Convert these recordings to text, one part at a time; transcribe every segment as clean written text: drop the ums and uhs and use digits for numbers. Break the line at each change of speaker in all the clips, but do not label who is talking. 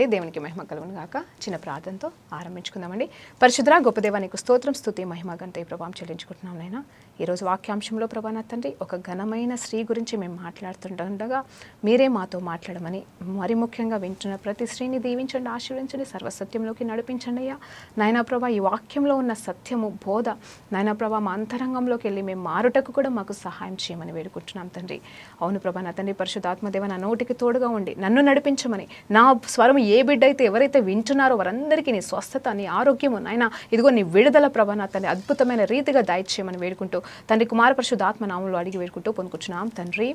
రండి, దేవునికి మహిమ కలుగును గాక. చిన్న ప్రార్థనతో ఆరంభించుకుందామండి. పరిశుద్ధ గొప్ప దేవా, నీకు స్తోత్రం, స్తుతి, మహిమ, ఘనత, ప్రభావం చెల్లించుకుంటున్నాం నైనా. ఈరోజు వాక్యాంశంలో ప్రభా నా తండ్రి, ఒక ఘనమైన స్త్రీ గురించి మేము మాట్లాడుతుండగా మీరే మాతో మాట్లాడమని, మరి ముఖ్యంగా వింటున్న ప్రతి స్త్రీని దీవించండి, ఆశీర్వించండి, సర్వసత్యంలోకి నడిపించండి అయ్యా. నాయనా ప్రభా, ఈ వాక్యంలో ఉన్న సత్యము బోధ నాయనా ప్రభా మా అంతరంగంలోకి వెళ్ళి మేము మారుటకు కూడా మాకు సహాయం చేయమని వేడుకుంటున్నాం తండ్రి. అవును ప్రభా నా తండ్రి, పరిశుద్ధాత్మదేవ నా నోటికి తోడుగా ఉండి నన్ను నడిపించమని, నా స్వరం ఏ బిడ్డ అయితే ఎవరైతే వింటున్నారో వారందరికీ నీ స్వస్థత, నీ ఆరోగ్యము నాయనా ఇదిగో నీ విడుదల ప్రభా నా తండ్రి అద్భుతమైన రీతిగా దయచేయమని వేడుకుంటూ తండ్రి కుమార పరిశుద్ధ ఆత్మ నామంలో అడిగి వేడుకుంటూ పొందుకుంటున్నాం తండ్రి,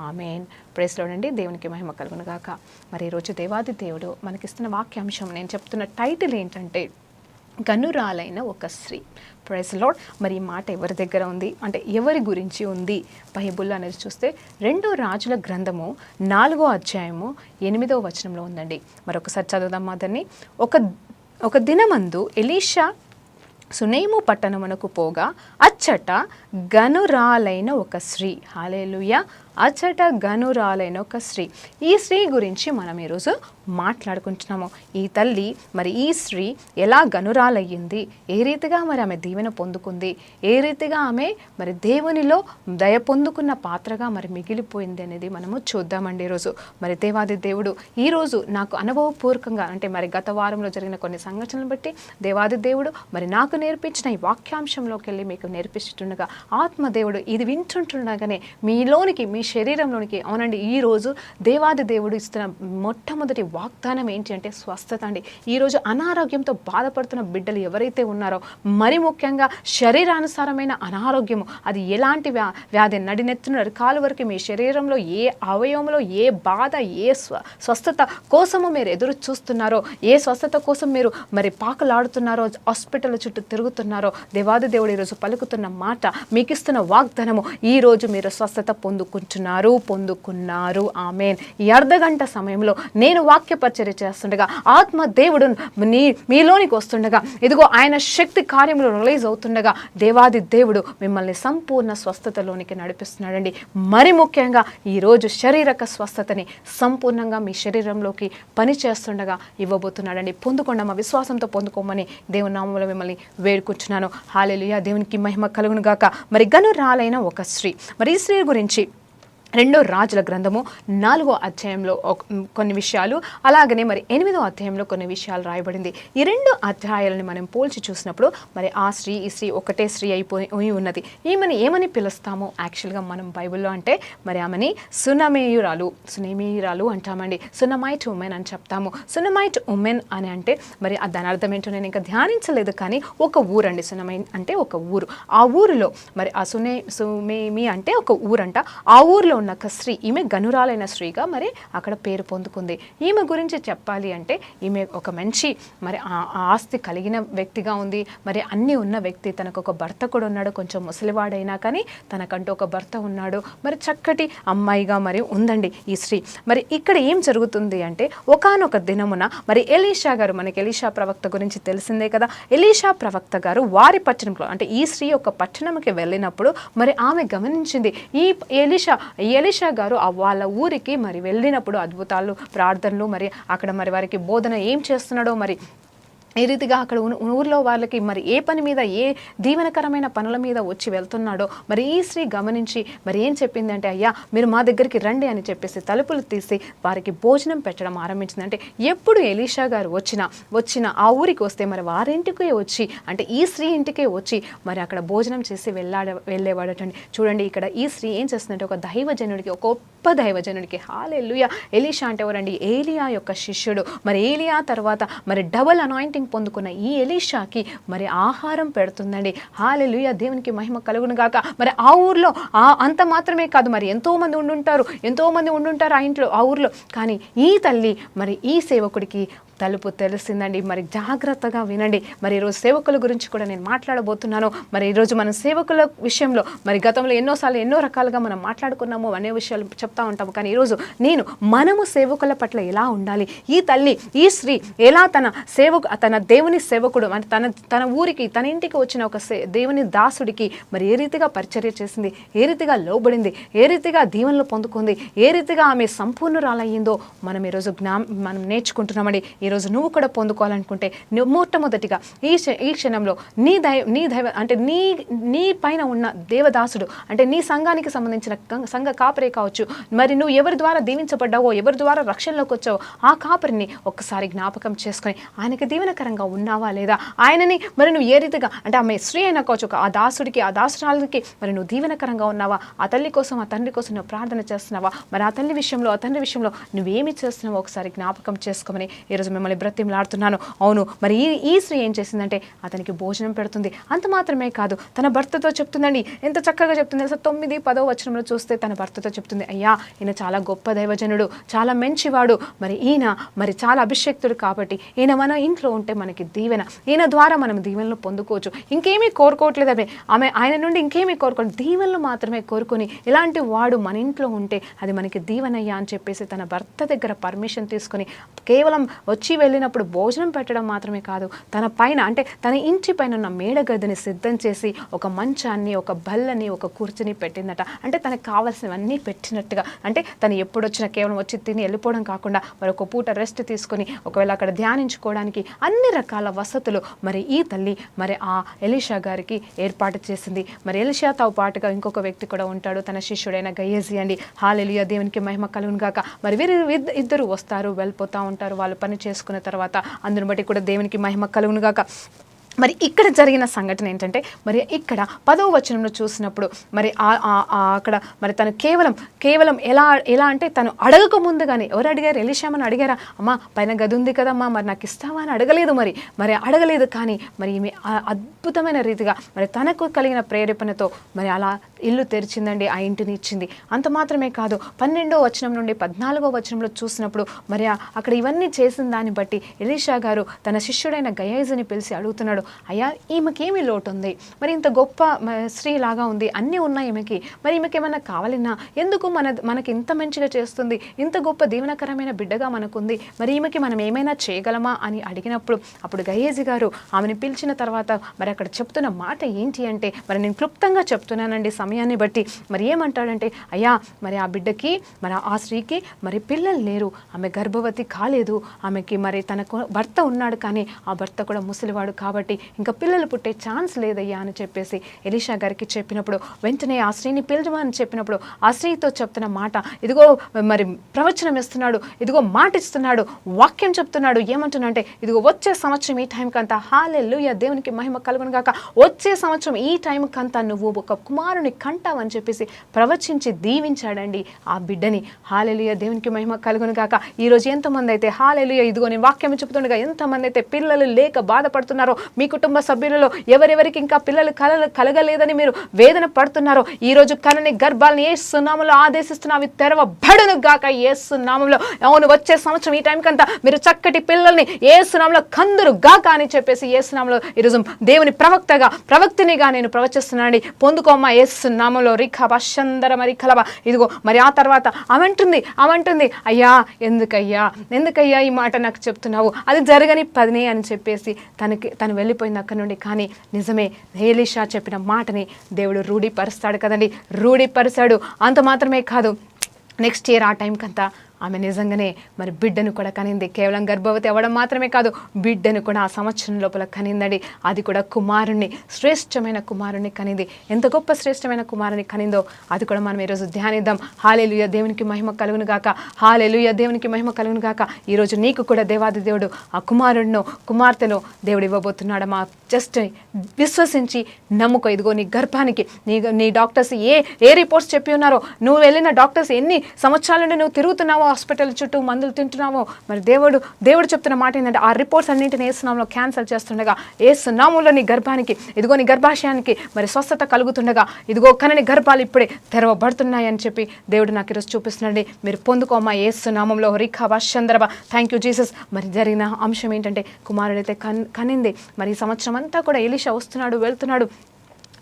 ఆమేన్. ప్రైజ్ లార్డ్ అండి, దేవునికి మహిమ కలుగును గాక. మరి ఈరోజు దేవాది దేవుడు మనకిస్తున్న వాక్యాంశం, నేను చెప్తున్న టైటిల్ ఏంటంటే గనురాలైన ఒక స్త్రీ. Praise Lord. మరి ఈ మాట ఎవరి దగ్గర ఉంది అంటే ఎవరి గురించి ఉంది బైబుల్ అనేది చూస్తే 2 రాజుల గ్రంథము 4వ అధ్యాయము 8వ వచనంలో ఉందండి. మరొకసారి చదువుదాం అదని. ఒక దినమందు ఎలీషా సునేము పట్టణమునకు పోగా అచ్చట గనురాలైన ఒక స్త్రీ, హల్లెలూయా, అచ్చట గనురాలైన ఒక స్త్రీ. ఈ స్త్రీ గురించి మనం ఈరోజు మాట్లాడుకుంటున్నాము. ఈ తల్లి మరి ఈ స్త్రీ ఎలా గనురాలయ్యింది, ఏ రీతిగా మరి ఆమె దీవెన పొందుకుంది, ఏ రీతిగా ఆమె మరి దేవునిలో దయ పొందుకున్న పాత్రగా మరి మిగిలిపోయింది అనేది మనము చూద్దామండి ఈరోజు. మరి దేవాది దేవుడు ఈరోజు నాకు అనుభవపూర్వకంగా అంటే మరి గత వారంలో జరిగిన కొన్ని సంఘటనలు బట్టి దేవాది దేవుడు మరి నాకు నేర్పించిన ఈ వాక్యాంశంలోకి వెళ్ళి మీకు నేర్పిస్తుండగా ఆత్మదేవుడు ఇది వింటుండగానే మీలోనికి, మీ శరీరంలోనికి, అవునండి, ఈరోజు దేవాది దేవుడు ఇస్తున్న మొట్టమొదటి వాగ్దానం ఏంటి అంటే స్వస్థత అండి. ఈరోజు అనారోగ్యంతో బాధపడుతున్న బిడ్డలు ఎవరైతే ఉన్నారో, మరి ముఖ్యంగా శరీరానుసారమైన అనారోగ్యము, అది ఎలాంటి వ్యాధి, నడినెత్తున కాలు వరకు మీ శరీరంలో ఏ అవయవంలో ఏ బాధ, ఏ స్వస్థత కోసము మీరు ఎదురు చూస్తున్నారో, ఏ స్వస్థత కోసం మీరు మరి పాకులాడుతున్నారో, హాస్పిటల్ చుట్టూ తిరుగుతున్నారో, దేవాది దేవుడు ఈరోజు పలుకుతున్న మాట, మీకు ఇస్తున్న వాగ్దానము, ఈరోజు మీరు స్వస్థత పొందుకున్నారు. ఆమేన్. ఈ అర్ధగంట సమయంలో నేను వాక్య పరిచర్య చేస్తుండగా ఆత్మ దేవుడు మీలోనికి వస్తుండగా, ఇదిగో ఆయన శక్తి కార్యములు రిలీజ్ అవుతుండగా దేవాది దేవుడు మిమ్మల్ని సంపూర్ణ స్వస్థతలోనికి నడిపిస్తున్నాడండి. మరి ముఖ్యంగా ఈరోజు శారీరక స్వస్థతని సంపూర్ణంగా మీ శరీరంలోకి పని చేస్తుండగా ఇవ్వబోతున్నాడండి. పొందుకోండమ్మా, విశ్వాసంతో పొందుకోమని దేవుని నామములో మిమ్మల్ని వేడుకుంటున్నాను. హల్లెలూయా, దేవునికి మహిమ కలుగును గాక. మరి గనురాలైన ఒక స్త్రీ, మరి ఈ స్త్రీ గురించి 2 రాజుల గ్రంథము 4వ అధ్యాయంలో కొన్ని విషయాలు, అలాగనే మరి 8వ అధ్యాయంలో కొన్ని విషయాలు రాయబడింది. ఈ 2 అధ్యాయాలను మనం పోల్చి చూసినప్పుడు మరి ఆ స్త్రీ, ఈ స్త్రీ ఒకటే స్త్రీ అయిపోయి ఉన్నది. ఈమెను ఏమని పిలుస్తాము యాక్చువల్గా మనం బైబిల్లో అంటే మరి ఆమెని సునేమీయురాలు అంటామండి. సునమైట్ ఉమెన్ అని చెప్తాము. సునమైట్ ఉమెన్ అని అంటే మరి దాని అర్థం ఏంటో నేను ఇంకా ధ్యానించలేదు, కానీ ఒక ఊరండి. సునమై అంటే ఒక ఊరు. ఆ ఊరిలో మరి ఆ సుమేమి అంటే ఒక ఊరంట. ఆ ఊరిలో ఉన్న ఒక స్త్రీ, ఈమె గనురాలైన స్త్రీగా మరి అక్కడ పేరు పొందుకుంది. ఈమె గురించి చెప్పాలి అంటే ఈమె ఒక మంచి మరి ఆస్తి కలిగిన వ్యక్తిగా ఉంది. మరి అన్నీ ఉన్న వ్యక్తి, తనకు ఒక భర్త కూడా ఉన్నాడు, కొంచెం ముసలివాడైనా కానీ తనకంటూ ఒక భర్త ఉన్నాడు. మరి చక్కటి అమ్మాయిగా మరి ఉందండి ఈ స్త్రీ. మరి ఇక్కడ ఏం జరుగుతుంది అంటే ఒకానొక దినమున మరి ఎలీషా గారు, మనకి ఎలీషా ప్రవక్త గురించి తెలిసిందే కదా, ఎలీషా ప్రవక్త గారు వారి పట్టణంలో అంటే ఈ స్త్రీ యొక్క పట్టణంకి వెళ్ళినప్పుడు మరి ఆమె గమనించింది, ఈ ఎలీషా గారు వాళ్ళ ఊరికి మరి వెళ్ళినప్పుడు అద్భుతాలు, ప్రార్థనలు, మరి అక్కడ మరి వారికి బోధన ఏం చేస్తున్నాడో, మరి ఏ రీతిగా అక్కడ ఊర్లో వాళ్ళకి మరి ఏ పని మీద, ఏ దీవెనకరమైన పనుల మీద వచ్చి వెళ్తున్నాడో మరి ఈ స్త్రీ గమనించి మరి ఏం చెప్పిందంటే, అయ్యా మీరు మా దగ్గరికి రండి అని చెప్పేసి తలుపులు తీసి వారికి భోజనం పెట్టడం ఆరంభించింది. అంటే ఎప్పుడు ఎలీషా గారు వచ్చిన ఆ ఊరికి వస్తే మరి వారింటికే వచ్చి, అంటే ఈ స్త్రీ ఇంటికే వచ్చి మరి అక్కడ భోజనం చేసి వెళ్ళేవాడటండి. చూడండి ఇక్కడ ఈ స్త్రీ ఏం చేస్తుందంటే ఒక దైవజనుడికి, ఒక గొప్ప దైవజనుడికి, హల్లెలూయా, ఎలీషా అంటే ఎవరండి, ఏలియా యొక్క శిష్యుడు. మరి ఏలియా తర్వాత మరి డబుల్ అనాయింటింగ్ పొందుకున్న ఈ ఎలీషాకి మరి ఆహారం పెడుతుందండి. హల్లెలూయా, దేవునికి మహిమ కలుగును గాక. మరి ఆ ఊర్లో అంత మాత్రమే కాదు, మరి ఎంతో మంది ఉండుంటారు ఆ ఇంట్లో, ఆ ఊర్లో. కానీ ఈ తల్లి మరి ఈ సేవకుడికి తలుపు తెలిసిందండి. మరి జాగ్రత్తగా వినండి. మరి ఈరోజు సేవకుల గురించి కూడా నేను మాట్లాడబోతున్నాను. మరి ఈరోజు మనం సేవకుల విషయంలో మరి గతంలో ఎన్నోసార్లు ఎన్నో రకాలుగా మనం మాట్లాడుకున్నాము అనే విషయాలు చెప్తా ఉంటాము. కానీ ఈరోజు మనము సేవకుల పట్ల ఎలా ఉండాలి, ఈ తల్లి ఈ స్త్రీ ఎలా తన దేవుని సేవకుడు అంటే తన ఊరికి తన ఇంటికి వచ్చిన ఒక దేవుని దాసుడికి మరి ఏ రీతిగా పరిచర్య చేసింది, ఏ రీతిగా లోబడింది, ఏ రీతిగా దీవెనలు పొందుకుంది, ఏ రీతిగా ఆమె సంపూర్ణురాలయ్యిందో మనం ఈరోజు మనం నేర్చుకుంటున్నామండి. ఈరోజు నువ్వు కూడా పొందుకోవాలనుకుంటే నువ్వు మొట్టమొదటిగా ఈ క్షణంలో నీ దైవ అంటే నీ పైన ఉన్న దేవదాసుడు అంటే నీ సంఘానికి సంబంధించిన సంఘ కాపరే కావచ్చు, మరి నువ్వు ఎవరి ద్వారా దీవించబడ్డావో, ఎవరి ద్వారా రక్షణలోకి వచ్చావో ఆ కాపరిని ఒక్కసారి జ్ఞాపకం చేసుకొని ఆయనకి దీవెనకరంగా ఉన్నావా లేదా, ఆయనని మరి నువ్వు ఏ రీతిగా అంటే ఆమె స్త్రీ అయినా కావచ్చు, ఆ దాసుడికి ఆ దాసురాలకి మరి నువ్వు దీవెనకరంగా ఉన్నావా, ఆ తల్లి కోసం ఆ తండ్రి కోసం నువ్వు ప్రార్థన చేస్తున్నావా, మరి ఆ తల్లి విషయంలో ఆ తండ్రి విషయంలో నువ్వేమి చేస్తున్నావో ఒకసారి జ్ఞాపకం చేసుకోమని ఈరోజు మిమ్మల్ని బ్రతిమలాడుతున్నాను. అవును, మరి ఈ స్త్రీ ఏం చేసిందంటే అతనికి భోజనం పెడుతుంది. అంత మాత్రమే కాదు, తన భర్తతో చెప్తుందండి. ఎంత చక్కగా చెప్తుంది అసలు 9-10 వచనంలో చూస్తే తన భర్తతో చెప్తుంది, అయ్యా ఈయన చాలా గొప్ప దైవజనుడు, చాలా మంచివాడు, మరి ఈయన మరి చాలా అభిషేక్తుడు కాబట్టి ఈయన మన ఇంట్లో ఉంటే మనకి దీవెన, ఈయన ద్వారా మనం దీవెనలు పొందుకోవచ్చు. ఇంకేమీ కోరుకోవట్లేదు ఆయన నుండి ఇంకేమీ కోరుకోండి, దీవెనలు మాత్రమే కోరుకొని ఇలాంటి వాడు మన ఇంట్లో ఉంటే అది మనకి దీవెనయ్యా అని చెప్పేసి తన భర్త దగ్గర పర్మిషన్ తీసుకొని కేవలం వచ్చి వెళ్ళినప్పుడు భోజనం పెట్టడం మాత్రమే కాదు, తన పైన అంటే తన ఇంటి పైన ఉన్న మేడగదిని సిద్ధం చేసి ఒక మంచాన్ని, ఒక బల్లని, ఒక కుర్చీని పెట్టిందట. అంటే తనకు కావాల్సినవన్నీ పెట్టినట్టుగా, అంటే తను ఎప్పుడొచ్చినా కేవలం వచ్చి తిని వెళ్ళిపోవడం కాకుండా మరి ఒక పూట రెస్ట్ తీసుకొని ఒకవేళ అక్కడ ధ్యానించుకోవడానికి అన్ని రకాల వసతులు మరి ఈ తల్లి మరి ఆ ఎలీషా గారికి ఏర్పాటు చేసింది. మరి ఎలీషాతో పాటుగా ఇంకొక వ్యక్తి కూడా ఉంటాడు, తన శిష్యుడైన గయజీ అండి. హల్లెలూయా, దేవునికి మహిమ కలుగును గాక. మరి వీరు ఇద్దరు వస్తారు, వెళ్ళిపోతూ ఉంటారు. వాళ్ళు పని చేసుకున్న తర్వాత అందుని బట్టి కూడా దేవునికి మహిమ కలుగును గాక. మరి ఇక్కడ జరిగిన సంఘటన ఏంటంటే మరి ఇక్కడ 10వ వచనంలో చూసినప్పుడు మరి అక్కడ మరి తను కేవలం ఎలా అంటే తను అడగక ముందుగానే ఎవరు అడిగారు, ఎలీషామని అడిగారా, అమ్మా పైన గది ఉంది కదమ్మా మరి నాకు ఇస్తావా అని అడగలేదు. మరి అడగలేదు. కానీ మరి ఈమె అద్భుతమైన రీతిగా మరి తనకు కలిగిన ప్రేరేపణతో మరి అలా ఇల్లు తెరిచిందండి, ఆ ఇంటిని ఇచ్చింది. అంత మాత్రమే కాదు, 12వ వచనం నుండి 14వ వచనంలో చూసినప్పుడు మరి అక్కడ ఇవన్నీ చేసిన దాన్ని బట్టి ఎలీషా గారు తన శిష్యుడైన గయజీని పిలిచి అడుగుతున్నాడు, అయ్యా ఈమెకేమి లోటు ఉంది, మరి ఇంత గొప్ప స్త్రీ లాగా ఉంది, అన్నీ ఉన్నాయి ఈమెకి, మరి ఈమెకి ఏమన్నా కావాలన్నా, ఎందుకు మనకి ఇంత మంచిగా చేస్తుంది, ఇంత గొప్ప దీవెనకరమైన బిడ్డగా మనకుంది, మరి ఈమెకి మనం ఏమైనా చేయగలమా అని అడిగినప్పుడు అప్పుడు గయేజీ గారు ఆమెను పిలిచిన తర్వాత మరి అక్కడ చెప్తున్న మాట ఏంటి అంటే మరి నేను క్లుప్తంగా చెప్తున్నానండి సమయాన్ని బట్టి. మరి ఏమంటాడంటే, అయ్యా మరి ఆ బిడ్డకి మరి ఆ స్త్రీకి మరి పిల్లలు లేరు, ఆమె గర్భవతి కాలేదు, ఆమెకి మరి తనకు భర్త ఉన్నాడు కానీ ఆ భర్త కూడా ముసలివాడు కాబట్టి ఇంకా పిల్లలు పుట్టే ఛాన్స్ లేదయ్యా అని చెప్పేసి ఎలీషా గారికి చెప్పినప్పుడు వెంటనే ఆ స్త్రీని పిలవమని చెప్పినప్పుడు ఆ స్త్రీతో చెప్తున్న మాట, ఇదిగో మరి ప్రవచనం ఇస్తున్నాడు, ఇదిగో మాట ఇస్తున్నాడు, వాక్యం చెప్తున్నాడు. ఏమంటున్నాడంటే ఇదిగో వచ్చే సంవత్సరం ఈ టైంకి అంతా, హల్లెలూయా దేవునికి మహిమ కలుగును గాక, వచ్చే సంవత్సరం ఈ టైంకి అంతా నువ్వు ఒక కుమారుని కంటావని చెప్పేసి ప్రవచించి దీవించాడండి ఆ బిడ్డని. హల్లెలూయా దేవునికి మహిమ కలుగును గాక. ఈరోజు ఎంతమంది అయితే హల్లెలూయా ఇదిగో నేను వాక్యం చెప్తుండగా ఎంతమంది అయితే పిల్లలు లేక బాధపడుతున్నారో, మీ కుటుంబ సభ్యులలో ఎవరెవరికి ఇంకా పిల్లలు కలగలేదని మీరు వేదన పడుతున్నారో, ఈ రోజు కనని గర్భాలను యేసు నామములో ఆదేశిస్తున్నా, అవి తెరవబడును గాక యేసు నామములో. అవును, వచ్చే సంవత్సరం ఈ టైం కంతా మీరు చక్కటి పిల్లల్ని యేసు నామములో కందురు గాక అని చెప్పేసి యేసు నామములో ఈరోజు దేవుని ప్రవక్తినిగా నేను ప్రవచిస్తున్నానండి. పొందుకోమ్మా యేసు నామములో. రిఖబ శందర మరి కలబ. ఇదిగో మరి ఆ తర్వాత అవంటుంది అయ్యా ఎందుకయ్యా ఈ మాట నాకు చెప్తున్నావు, అది జరగని పదినే అని చెప్పేసి తను వెళ్ళిపోయింది అక్కడి నుండి. కానీ నిజమే, ఎలీషా చెప్పిన మాటని దేవుడు రూఢీపరుస్తాడు కదండి, రూఢీపరిచాడు. అంత మాత్రమే కాదు, నెక్స్ట్ ఇయర్ ఆ టైంకంతా ఆమె నిజంగానే మరి బిడ్డను కూడా కనింది. కేవలం గర్భవతి అవ్వడం మాత్రమే కాదు, బిడ్డను కూడా ఆ సంవత్సరం లోపల కనిందండి. అది కూడా కుమారుణ్ణి, శ్రేష్టమైన కుమారుణ్ణి కనింది. ఎంత గొప్ప శ్రేష్టమైన కుమారుని కనిందో అది కూడా మనం ఈరోజు ధ్యానిద్దాం. హల్లెలూయా దేవునికి మహిమ కలుగును గాక. హల్లెలూయా దేవునికి మహిమ కలుగును గాక. ఈరోజు నీకు కూడా దేవాది దేవుడు ఆ కుమార్తెను దేవుడు ఇవ్వబోతున్నాడమ్మా. జస్ట్ విశ్వసించి నమ్ముకో. ఇదిగో నీ గర్భానికి నీ డాక్టర్స్ ఏ రిపోర్ట్స్ చెప్పి ఉన్నారో, నువ్వు వెళ్ళిన డాక్టర్స్ ఎన్ని సంవత్సరాల నుండి నువ్వు తిరుగుతున్నావో హాస్పిటల్ చుట్టూ మందులు తింటున్నామో, మరి దేవుడు చెప్తున్న మాట ఏంటంటే ఆ రిపోర్ట్స్ అన్నింటినీ యేసు నామములో క్యాన్సల్ చేస్తుండగా, యేసు నామములో నీ గర్భానికి, ఇదిగో నీ గర్భాశయానికి మరి స్వస్థత కలుగుతుండగా, ఇదిగో కనని గర్భాలు ఇప్పుడే తెరవబడుతున్నాయి అని చెప్పి దేవుడు నాకు ఈరోజు చూపిస్తున్నాడు. మీరు పొందుకోమా యేసు నామములో. రిఖాబా చంద్రబా. Thank you Jesus. మరి జరిగిన అంశం ఏంటంటే కుమారుడైతే కనింది. మరి ఈ సంవత్సరం అంతా కూడా ఎలీషా వస్తున్నాడు, వెళ్తున్నాడు,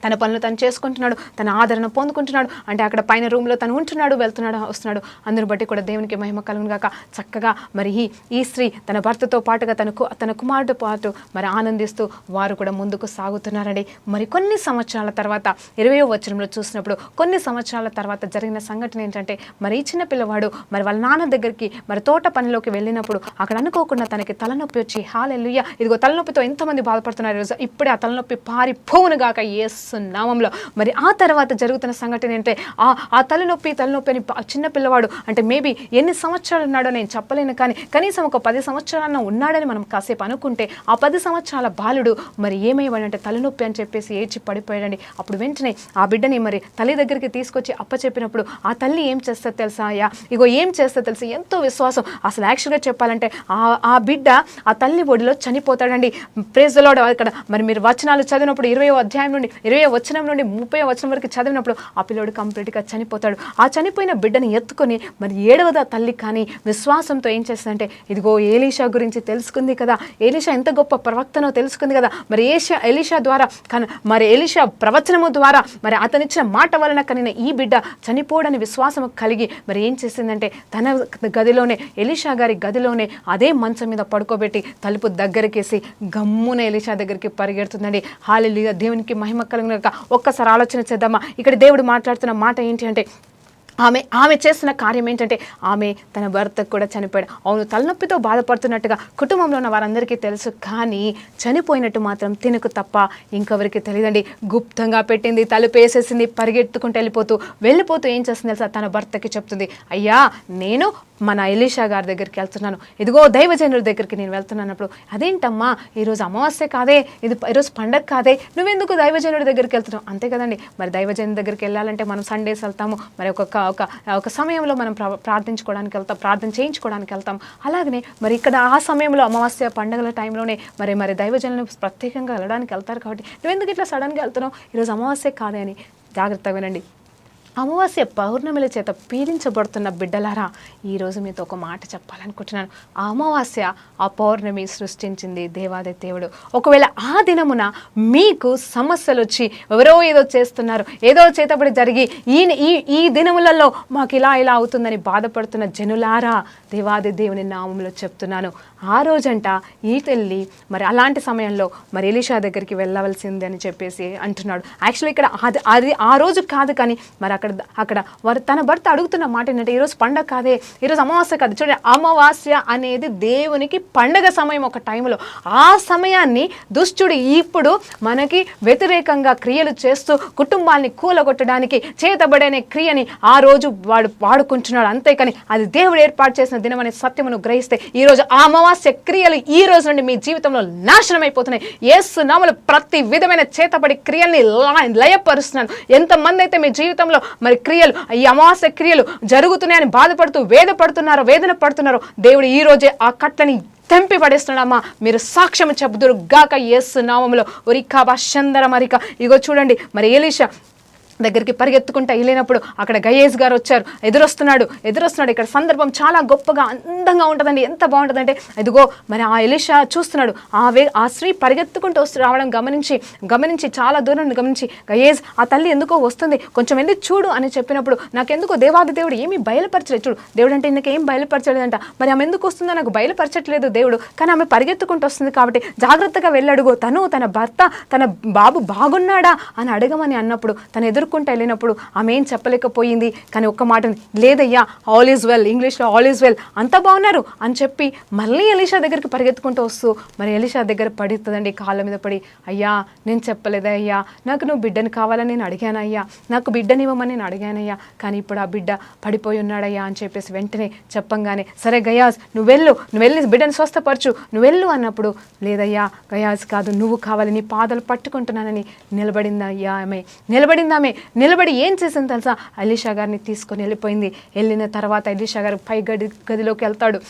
తన పనులు తను చేసుకుంటున్నాడు, తన ఆదరణ పొందుకుంటున్నాడు. అంటే అక్కడ పైన రూమ్లో తను ఉంటున్నాడు, వెళ్తున్నాడు, వస్తున్నాడు. అందుని బట్టి కూడా దేవునికి మహిమ కలుగును గాక. చక్కగా మరి ఈ స్త్రీ తన భర్తతో పాటుగా తన కుమారుడితో పాటు మరి ఆనందిస్తూ వారు కూడా ముందుకు సాగుతున్నారండి. మరి కొన్ని సంవత్సరాల తర్వాత 20వ వచనంలో చూసినప్పుడు కొన్ని సంవత్సరాల తర్వాత జరిగిన సంఘటన ఏంటంటే, మరి ఈ చిన్న పిల్లవాడు మరి వాళ్ళ నాన్న దగ్గరికి మరి తోట పనిలోకి వెళ్ళినప్పుడు అక్కడ అనుకోకుండా తనకి తలనొప్పి వచ్చి, హల్లెలూయా, ఇదిగో తలనొప్పితో ఎంతమంది బాధపడుతున్నారు ఈరోజు. ఇప్పుడే ఆ తలనొప్పి పారిపోవును గాక యేసు నామములో. మరి ఆ తర్వాత జరుగుతున్న సంఘటన ఏంటంటే, ఆ తలనొప్పి అని చిన్న పిల్లవాడు అంటే మేబీ ఎన్ని సంవత్సరాలు ఉన్నాడో నేను చెప్పలేను, కానీ కనీసం ఒక 10 సంవత్సరాలన్నా ఉన్నాడని మనం కాసేపు అనుకుంటే, ఆ 10 సంవత్సరాల బాలుడు మరి ఏమయ్యాడంటే తలనొప్పి అని చెప్పేసి ఏడ్చి పడిపోయాడండి. అప్పుడు వెంటనే ఆ బిడ్డని మరి తల్లి దగ్గరికి తీసుకొచ్చి అప్పచెప్పినప్పుడు ఆ తల్లి ఏం చేస్తే తెలుసా, అయ్యా ఇగో ఏం చేస్తే తెలుసు, ఎంతో విశ్వాసం. అసలు యాక్చువల్గా చెప్పాలంటే ఆ బిడ్డ ఆ తల్లి ఒడిలో చనిపోతాడండి. Praise the lord. ఇక్కడ మరి మీరు వచనాలు చదివినప్పుడు 20వ అధ్యాయం నుండి 20వ వచనం నుండి 30వ వచనం వరకు చదివినప్పుడు ఆ పిల్లోడు కంప్లీట్గా చనిపోతాడు. ఆ చనిపోయిన బిడ్డని ఎత్తుకొని మరి 7వ తల్లి కానీ విశ్వాసంతో ఏం చేస్తుందంటే, ఇదిగో ఎలీషా గురించి తెలుసుకుంది కదా, ఎలీషా ఎంత గొప్ప ప్రవక్తనో తెలుసుకుంది కదా, మరి ఎలీషా ద్వారా మరి ఎలీషా ప్రవచనము ద్వారా మరి అతనిచ్చిన మాట వలన కలిగిన ఈ బిడ్డ చనిపోవడని విశ్వాసం కలిగి మరి ఏం చేసిందంటే, తన గదిలోనే ఎలీషా గారి గదిలోనే అదే మంచం మీద పడుకోబెట్టి తలుపు దగ్గరికేసి గమ్మున ఎలీషా దగ్గరికి పరిగెడుతుందండి. హల్లెలూయా, దేవునికి మహిమ కలుగును గాక. ఒక్కసారి ఆలోచన చేద్దామా. ఇక్కడ దేవుడు మాట్లాడుతున్న మాట ఏంటి అంటే, ఆమె చేస్తున్న కార్యం ఏంటంటే, ఆమె తన భర్తకు కూడా చనిపోయాడు. అవును, తలనొప్పితో బాధపడుతున్నట్టుగా కుటుంబంలో ఉన్న వారందరికీ తెలుసు, కానీ చనిపోయినట్టు మాత్రం తినకు తప్ప ఇంకెవరికి తెలియదండి. గుప్తంగా పెట్టింది, తలుపేసేసింది, పరిగెత్తుకుంటూ వెళ్ళిపోతూ ఏం చేస్తుంది తెలుసా, తన భర్తకి చెప్తుంది, అయ్యా నేను మన ఎలీషా గారి దగ్గరికి వెళ్తున్నాను, ఇదిగో దైవజనుల దగ్గరికి నేను వెళ్తున్నానప్పుడు, అదేంటమ్మా ఈరోజు అమావాస్య కాదే, ఈరోజు పండగ కాదే, నువ్వెందుకు దైవజనుడి దగ్గరికి వెళ్తున్నావు? అంతే కదండి, మరి దైవజనుడి దగ్గరికి వెళ్ళాలంటే మనం సండేస్ వెళ్తాము, మరి ఒక సమయంలో మనం ప్రార్థించుకోవడానికి వెళ్తాం, ప్రార్థన చేయించుకోవడానికి వెళ్తాం. అలాగనే మరి ఇక్కడ ఆ సమయంలో అమావాస్య పండుగల టైంలోనే మరి దైవజనులు ప్రత్యేకంగా వెళ్ళడానికి వెళ్తారు. కాబట్టి నువ్వెందుకు ఇట్లా సడన్గా వెళ్తున్నావు, ఈరోజు అమావాస్య కాదే అని. జాగ్రత్తగా వినండి. అమావాస్య పౌర్ణమిల చేత పీడించబడుతున్న బిడ్డలారా, ఈరోజు మీతో ఒక మాట చెప్పాలనుకుంటున్నాను. ఆ అమావాస్య, ఆ పౌర్ణమి సృష్టించింది దేవాది దేవుడు. ఒకవేళ ఆ దినమున మీకు సమస్యలు వచ్చి ఎవరో ఏదో చేస్తున్నారు, ఏదో చేతబడి జరిగి ఈ దినములలో మాకు ఇలా అవుతుందని బాధపడుతున్న జనులారా, దేవాది దేవుని నామములో చెప్తున్నాను, ఆ రోజంట ఈ తల్లి మరి అలాంటి సమయంలో మరి ఎలీషా దగ్గరికి వెళ్ళవలసింది అని చెప్పేసి అంటున్నాడు. యాక్చువల్లీ ఇక్కడ అది ఆ రోజు కాదు, కానీ మరి అక్కడ వారు తన భర్త అడుగుతున్న మాట ఏంటంటే, ఈరోజు పండగ కాదే, ఈరోజు అమావాస్య కాదు. చూడండి, అమావాస్య అనేది దేవునికి పండగ సమయం. ఒక టైంలో ఆ సమయాన్ని దుష్టుడు ఇప్పుడు మనకి వ్యతిరేకంగా క్రియలు చేస్తూ కుటుంబాన్ని కూలగొట్టడానికి చేతబడనే క్రియని ఆ రోజు వాడుకుంటున్నాడు. అంతేకాని అది దేవుడు ఏర్పాటు చేసిన దినం అనే సత్యమును గ్రహిస్తే ఈరోజు ఆ అమావాస్య క్రియలు ఈ రోజు నుండి మీ జీవితంలో నాశనం అయిపోతున్నాయి. యేసు నామములో ప్రతి విధమైన చేతబడి క్రియల్ని లయపరుస్తున్నాను. ఎంతమంది అయితే మీ జీవితంలో మరి క్రియలు, ఈ అమావాస్య క్రియలు జరుగుతున్నాయని బాధపడుతూ వేదన పడుతున్నారో, దేవుడు ఈ రోజే ఆ కట్లని తెంపి పడేస్తున్నామా, మీరు సాక్ష్యం చెబుదురు గాక యేసు నామములో. ఒరికాబా చందర మరిక. ఇగో చూడండి, మరి ఎలీషా దగ్గరికి పరిగెత్తుకుంటా వెళ్ళినప్పుడు అక్కడ గయేజ్ గారు వచ్చారు, ఎదురొస్తున్నాడు. ఇక్కడ సందర్భం చాలా గొప్పగా అందంగా ఉంటుందండి. ఎంత బాగుంటుందంటే, ఇదిగో మరి ఆ ఎలీషా చూస్తున్నాడు, ఆ స్త్రీ పరిగెత్తుకుంటూ రావడం గమనించి చాలా దూరం నుండి గమనించి, గయేజ్ ఆ తల్లి ఎందుకో వస్తుంది, కొంచెం వెళ్ళి చూడు అని చెప్పినప్పుడు, నాకెందుకో దేవాది దేవుడు ఏమీ బయలుపరచలేదు. చూడు, దేవుడు అంటే ఇంకేం బయలుపరచలేదంట. మరి ఆమె ఎందుకు వస్తుందో నాకు బయలుపరచట్లేదు దేవుడు, కానీ ఆమె పరిగెత్తుకుంటూ వస్తుంది కాబట్టి జాగ్రత్తగా వెళ్ళడుగు, తన భర్త తన బాబు బాగున్నాడా అని అడగమని అన్నప్పుడు, తను ఎదుర్కొంటూ వెళ్ళినప్పుడు ఆమె ఏం చెప్పలేకపోయింది. కానీ ఒక్క మాట, లేదయ్యా ఆల్ ఈజ్ వెల్, ఇంగ్లీష్లో ఆల్ ఈజ్ వెల్, అంత బాగున్నారు అని చెప్పి మళ్ళీ ఎలీషా దగ్గరికి పరిగెత్తుకుంటూ వస్తూ మరి ఎలీషా దగ్గర పడుతుందండి, కాళ్ళ మీద పడి, అయ్యా నేను చెప్పలేదా అయ్యా, నాకు నువ్వు బిడ్డను కావాలని నేను అడిగానయ్యా, నాకు బిడ్డనివ్వమని నేను అడిగానయ్యా, కానీ ఇప్పుడు ఆ బిడ్డ పడిపోయి ఉన్నాడయ్యా అని చెప్పేసి వెంటనే చెప్పంగానే, సరే గయాజ్ నువ్వు వెళ్ళి బిడ్డను స్వస్థపరచు, నువ్వు వెళ్ళు అన్నప్పుడు, లేదయ్యా గయాజ్ కాదు, నువ్వు కావాలి, నీ పాదాలు పట్టుకుంటున్నానని నిలబడింది ఆమె. నిలబడి ఏం చేసింది తెలుసా? ఎలీషా గారిని తీసుకొని వెళ్ళిపోయింది. వెళ్ళిన తర్వాత ఎలీషా గారు పై గదిలోకి వెళ్తాడు.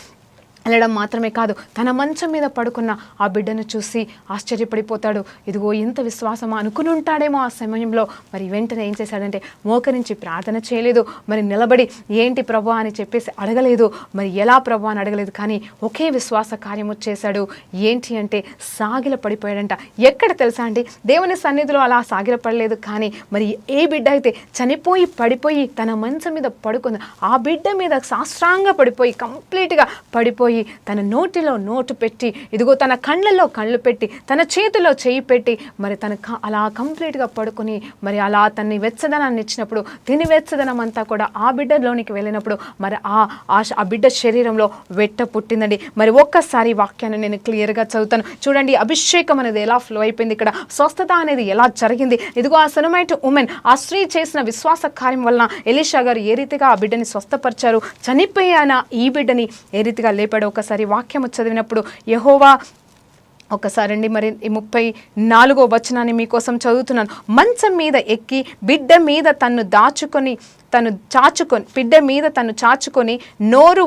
వెళ్ళడం మాత్రమే కాదు, తన మంచం మీద పడుకున్న ఆ బిడ్డను చూసి ఆశ్చర్యపడిపోతాడు. ఇదిగో ఇంత విశ్వాసమా అనుకుని ఉంటాడేమో ఆ సమయంలో. మరి వెంటనే ఏం చేశాడంటే మోకరించి ప్రార్థన చేయలేదు, మరి నిలబడి ఏంటి ప్రభు అని చెప్పేసి అడగలేదు, మరి ఎలా ప్రభు అని అడగలేదు, కానీ ఒకే విశ్వాస కార్యము చేశాడు. ఏంటి అంటే సాగిల పడిపోయాడంట. ఎక్కడ తెలుసా అండి? దేవుని సన్నిధిలో అలా సాగిల పడలేదు, కానీ మరి ఏ బిడ్డ అయితే చనిపోయి పడిపోయి తన మంచం మీద పడుకుంది, ఆ బిడ్డ మీద సాష్టాంగ పడిపోయి కంప్లీట్గా పడిపోయి తన నోటిలో నోటు పెట్టి, ఇదిగో తన కళ్ళల్లో కళ్ళు పెట్టి, తన చేతిలో చేయి పెట్టి, మరి తన అలా కంప్లీట్గా పడుకొని, మరి అలా తన్ని వెచ్చదనాన్ని ఇచ్చినప్పుడు తిని వెచ్చదనం అంతా కూడా ఆ బిడ్డలోనికి వెళ్ళినప్పుడు మరి ఆ బిడ్డ శరీరంలో వెట్ట పుట్టిందండి. మరి ఒక్కసారి వాక్యాన్ని నేను క్లియర్గా చదువుతాను చూడండి. అభిషేకం అనేది ఎలా ఫ్లో అయిపోయింది, ఇక్కడ స్వస్థత అనేది ఎలా జరిగింది. ఇదిగో ఆ సునమైట్ ఉమెన్, ఆ స్త్రీ చేసిన విశ్వాస కార్యం వలన ఎలీషా గారు ఏ రీతిగా ఆ బిడ్డని స్వస్థపరిచారు, చనిపోయిన ఈ బిడ్డని ఏ రీతిగా లేపాడు. ఒకసారి వాక్యము చదివినప్పుడు యెహోవా, ఒకసారి అండి మరి 34వ వచనాన్ని మీకోసం చదువుతున్నాను. మంచం మీద ఎక్కి బిడ్డ మీద తను చాచుకొని బిడ్డ మీద తను చాచుకొని నోరు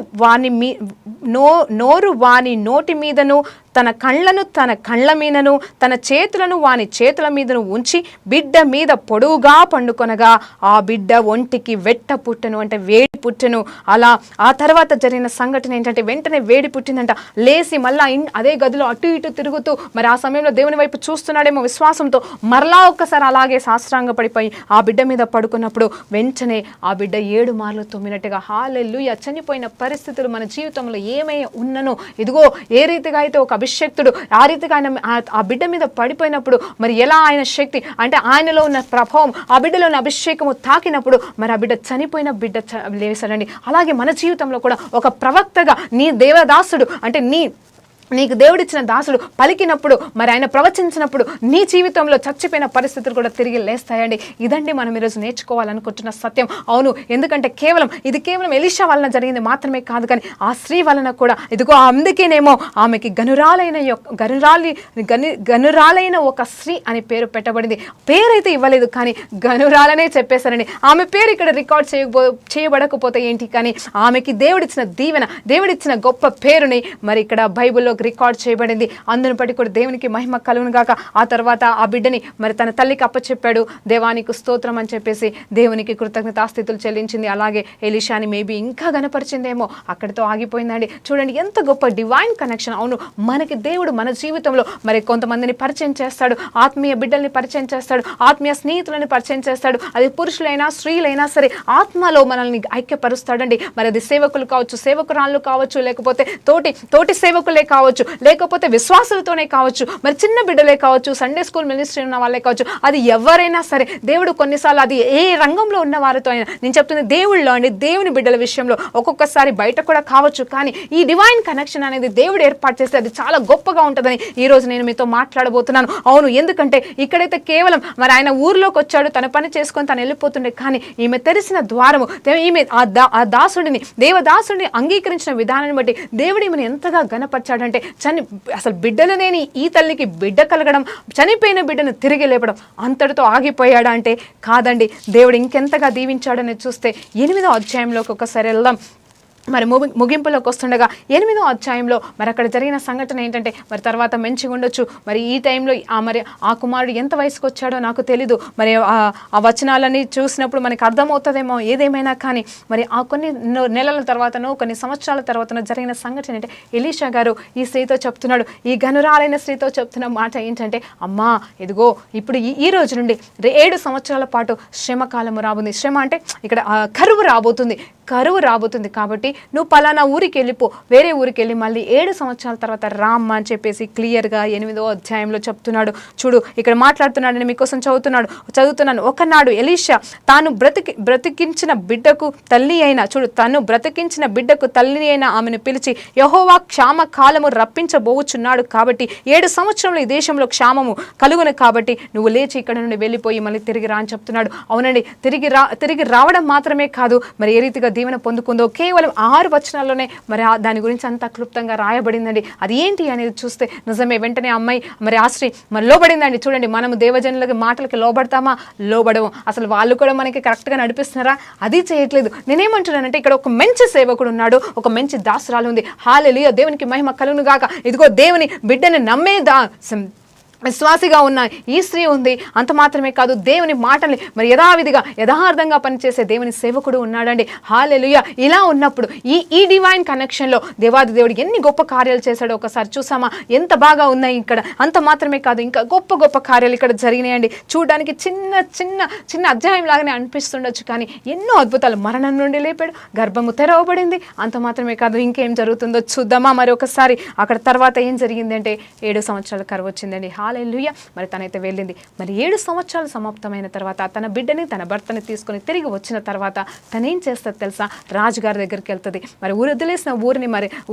వాని నోటి మీదను తన కళ్ళను తన కళ్ళ మీదను తన చేతులను వాని చేతుల మీదను ఉంచి బిడ్డ మీద పొడువుగా పండుకొనగా ఆ బిడ్డ ఒంటికి వెట్ట పుట్టెను, అంటే వేడి పుట్టెను. అలా ఆ తర్వాత జరిగిన సంఘటన ఏంటంటే వెంటనే వేడి పుట్టిందంట. లేసి మళ్ళా అదే గదిలో అటు ఇటు తిరుగుతూ మరి ఆ సమయంలో దేవుని వైపు చూస్తున్నాడేమో విశ్వాసంతో, మరలా ఒక్కసారి అలాగే సాష్టాంగ పడిపోయి ఆ బిడ్డ మీద పడుకున్నప్పుడు వెంటనే ఆ బిడ్డ 7 మార్లు తుమ్మినట్టుగా. హల్లెలూయా. చనిపోయిన పరిస్థితులు మన జీవితంలో ఏమై ఉన్ననో, ఇదిగో ఏ రీతిగా అయితే ఒక అభిషక్తుడు ఆ రీతిగా ఆయన ఆ బిడ్డ మీద పడిపోయినప్పుడు మరి ఎలా ఆయన శక్తి అంటే ఆయనలో ఉన్న ప్రభావం ఆ బిడ్డలో ఉన్న అభిషేకము తాకినప్పుడు మరి ఆ బిడ్డ చనిపోయిన బిడ్డ లేసాడండి. అలాగే మన జీవితంలో కూడా ఒక ప్రవక్తగా నీ దేవదాసుడు అంటే నీకు దేవుడిచ్చిన దాసుడు పలికినప్పుడు మరి ఆయన ప్రవచించినప్పుడు నీ జీవితంలో చచ్చిపోయిన పరిస్థితులు కూడా తిరిగి లేస్తాయండి. ఇదండి మనం ఈరోజు నేర్చుకోవాలనుకుంటున్న సత్యం. అవును, ఎందుకంటే ఇది కేవలం ఎలీషా వలన జరిగింది మాత్రమే కాదు, కానీ ఆ స్త్రీ వలన కూడా ఇదిగో అందుకేనేమో ఆమెకి గనురాలైన ఒక స్త్రీ అని పేరు పెట్టబడింది. పేరైతే ఇవ్వలేదు, కానీ గనురాలనే చెప్పేశారని. ఆమె పేరు ఇక్కడ రికార్డ్ చేయబడకపోతే ఏంటి, కానీ ఆమెకి దేవుడిచ్చిన దీవెన, దేవుడిచ్చిన గొప్ప పేరుని మరి ఇక్కడ బైబిల్లో రికార్డ్ చేయబడింది. అందుని బట్టి కూడా దేవునికి మహిమ కలుగును గాక. ఆ తర్వాత ఆ బిడ్డని మరి తన తల్లికి అప్పచెప్పాడు. దేవానికి స్తోత్రం అని చెప్పేసి దేవునికి కృతజ్ఞతాస్థితులు చెల్లించింది. అలాగే ఎలీషాని మేబీ ఇంకా గనపరిచిందేమో, అక్కడితో ఆగిపోయిందండి. చూడండి ఎంత గొప్ప డివైన్ కనెక్షన్. అవును, మనకి దేవుడు మన జీవితంలో మరి కొంతమందిని పరిచయం చేస్తాడు, ఆత్మీయ బిడ్డల్ని పరిచయం చేస్తాడు, ఆత్మీయ స్నేహితులని పరిచయం చేస్తాడు. అది పురుషులైనా స్త్రీలైనా సరే ఆత్మలో మనల్ని ఐక్యపరుస్తాడండి. మరి అది సేవకులు కావచ్చు, సేవకురాళ్ళు కావచ్చు, లేకపోతే తోటి సేవకులే కావచ్చు, లేకపోతే విశ్వాసులతోనే కావచ్చు, మరి చిన్న బిడ్డలే కావచ్చు, సండే స్కూల్ మినిస్ట్రీ ఉన్న వాళ్ళే కావచ్చు, అది ఎవరైనా సరే దేవుడు కొన్నిసార్లు అది ఏ రంగంలో ఉన్న వారితో అయినా, నేను చెప్తుంది దేవుళ్ళలో అండి, దేవుని బిడ్డల విషయంలో ఒక్కొక్కసారి బయట కూడా కావచ్చు, కానీ ఈ డివైన్ కనెక్షన్ అనేది దేవుడు ఏర్పాటు చేస్తే అది చాలా గొప్పగా ఉంటుందని ఈ రోజు నేను మీతో మాట్లాడబోతున్నాను. అవును, ఎందుకంటే ఇక్కడైతే కేవలం మరి ఆయన ఊర్లోకి వచ్చాడు, తన పని చేసుకొని తను వెళ్ళిపోతుండే, కానీ ఈమె తెరిచిన ద్వారము, ఈమె ఆ దేవదాసుడిని అంగీకరించిన విధానాన్ని బట్టి దేవుడు ఈమెను ఎంతగా గణపరిచాడంటే అసలు బిడ్డలు లేని ఈ తల్లికి బిడ్డ కలగడం, చనిపోయిన బిడ్డను తిరిగి లేపడం అంతటితో ఆగిపోయాడా అంటే కాదండి. దేవుడు ఇంకెంతగా దీవించాడని చూస్తే 8వ అధ్యాయంలోకి ఒకసారి వెళ్దాం. మరి ముగింపులోకి వస్తుండగా 8వ అధ్యాయంలో మరి అక్కడ జరిగిన సంఘటన ఏంటంటే, మరి తర్వాత మంచిగా ఉండొచ్చు, మరి ఈ టైంలో ఆ కుమారుడు ఎంత వయసుకు వచ్చాడో నాకు తెలీదు. మరి ఆ వచనాలని చూసినప్పుడు మనకి అర్థమవుతుందేమో. ఏదేమైనా కానీ మరి ఆ కొన్ని నెలల తర్వాతనో కొన్ని సంవత్సరాల తర్వాతనో జరిగిన సంఘటన ఏంటంటే, ఎలీషా గారు ఈ స్త్రీతో చెప్తున్నాడు, ఈ గనురాలైన స్త్రీతో చెప్తున్న మాట ఏంటంటే, అమ్మా ఇదిగో ఇప్పుడు ఈ రోజు నుండి 7 సంవత్సరాల పాటు శ్రమకాలము రాబోతుంది. శ్రమ అంటే ఇక్కడ కరువు రాబోతుంది కాబట్టి నువ్వు పలానా ఊరికి వెళ్ళిపో, వేరే ఊరికి వెళ్ళి మళ్ళీ 7 సంవత్సరాల తర్వాత రామ్మా అని చెప్పేసి క్లియర్గా 8వ అధ్యాయంలో చెప్తున్నాడు. చూడు ఇక్కడ మాట్లాడుతున్నాడని మీకోసం చదువుతున్నాను. ఒకనాడు ఎలీషా తాను బ్రతికించిన బిడ్డకు తల్లి అయిన ఆమెను పిలిచి, యెహోవా క్షామ కాలము రప్పించబోచున్నాడు కాబట్టి 7 సంవత్సరంలో ఈ దేశంలో క్షామము కలుగును, కాబట్టి నువ్వు లేచి ఇక్కడ నుండి వెళ్ళిపోయి మళ్ళీ తిరిగి రా అని చెప్తున్నాడు. అవునండి, తిరిగి రావడం మాత్రమే కాదు, మరి ఏ రీతిగా దీవెన పొందుకుందో కేవలం 6 వచనాల్లోనే మరి దాని గురించి అంతా క్లుప్తంగా రాయబడిందండి. అది ఏంటి అనేది చూస్తే నిజమే, వెంటనే అమ్మాయి మరి ఆ స్త్రీ మరి లోబడిందండి. చూడండి, మనము దేవజనులకి మాటలకి లోబడతామా? లోబడము. అసలు వాళ్ళు కూడా మనకి కరెక్ట్గా నడిపిస్తున్నారా? అది చేయట్లేదు. నేనేమంటున్నానంటే ఇక్కడ ఒక మంచి సేవకుడు ఉన్నాడు, ఒక మంచి దాసురాలు ఉంది. హల్లెలూయా, దేవునికి మహిమ కలుగును గాక. ఇదిగో దేవుని బిడ్డని నమ్మే విశ్వాసిగా ఉన్న ఈ స్త్రీ ఉంది. అంత మాత్రమే కాదు, దేవుని మాటల్ని మరి యథావిధిగా యథార్థంగా పనిచేసే దేవుని సేవకుడు ఉన్నాడండి. హల్లెలూయా. ఇలా ఉన్నప్పుడు ఈ డివైన్ కనెక్షన్లో దేవాది దేవుడు ఎన్ని గొప్ప కార్యాలు చేశాడో ఒకసారి చూసామా? ఎంత బాగా ఉన్నాయి ఇక్కడ. అంత మాత్రమే కాదు, ఇంకా గొప్ప గొప్ప కార్యాలు ఇక్కడ జరిగినాయండి. చూడడానికి చిన్న చిన్న చిన్న అధ్యాయం లాగానే అనిపిస్తుండొచ్చు, కానీ ఎన్నో అద్భుతాలు. మరణం నుండి లేపాడు, గర్భము తెరవబడింది. అంత మాత్రమే కాదు, ఇంకేం జరుగుతుందో చూద్దామా మరి ఒకసారి. అక్కడ తర్వాత ఏం జరిగిందంటే 7 సంవత్సరాల కరువు వచ్చిందండి. హల్లెలూయా. మరి తనైతే వెళ్ళింది. మరి 7 సంవత్సరాలు సమాప్తమైన తర్వాత తన బిడ్డని తన భర్తని తీసుకొని తిరిగి వచ్చిన తర్వాత తనేం చేస్తుంది తెలుసా? రాజుగారి దగ్గరికి వెళ్తుంది. మరి వదిలేసిన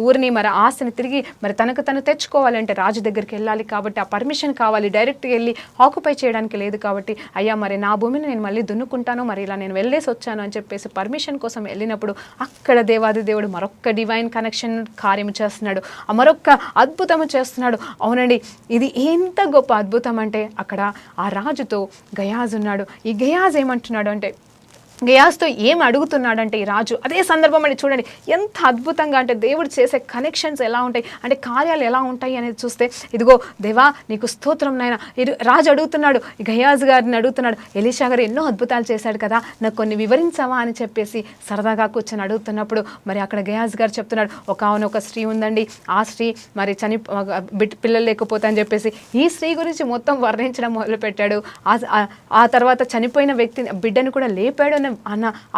ఊరిని మరి ఆస్తిని తిరిగి మరి తనకు తను తెచ్చుకోవాలంటే రాజు దగ్గరికి వెళ్ళాలి కాబట్టి ఆ పర్మిషన్ కావాలి. డైరెక్ట్గా వెళ్ళి ఆక్యుపై చేయడానికి లేదు కాబట్టి, అయ్యా మరి నా భూమిని నేను మళ్ళీ దున్నుకుంటాను, మరి ఇలా నేను వెళ్ళేసి వచ్చాను అని చెప్పేసి పర్మిషన్ కోసం వెళ్ళినప్పుడు అక్కడ దేవాది దేవుడు మరొక్క డివైన్ కనెక్షన్ కార్యము చేస్తున్నాడు, మరొక్క అద్భుతము చేస్తున్నాడు. అవునండి, ఇది ఎంత గొప్ప అద్భుతం అంటే అక్కడ ఆ రాజుతో గయాజ్ ఉన్నాడు. ఈ గయాజ్ ఏమంటున్నాడు అంటే, గయాజ్తో ఏం అడుగుతున్నాడంటే ఈ రాజు, అదే సందర్భం అని చూడండి ఎంత అద్భుతంగా అంటే దేవుడు చేసే కనెక్షన్స్ ఎలా ఉంటాయి అంటే కార్యాలు ఎలా ఉంటాయి అనేది చూస్తే, ఇదిగో దేవా నీకు స్తోత్రం నాయనా. రాజు అడుగుతున్నాడు, గయాజ్ గారిని అడుగుతున్నాడు, ఎలీషా గారు ఎన్నో అద్భుతాలు చేశాడు కదా, నాకు కొన్ని వివరించవా అని చెప్పేసి సరదాగా కూర్చొని అడుగుతున్నప్పుడు మరి అక్కడ గయాజ్ గారు చెప్తున్నాడు, ఒక స్త్రీ ఉందండి, ఆ స్త్రీ మరి పిల్లలు లేకపోతే అని చెప్పేసి ఈ స్త్రీ గురించి మొత్తం వర్ణించడం మొదలుపెట్టాడు. ఆ తర్వాత చనిపోయిన వ్యక్తిని బిడ్డను కూడా లేపాడు అన్న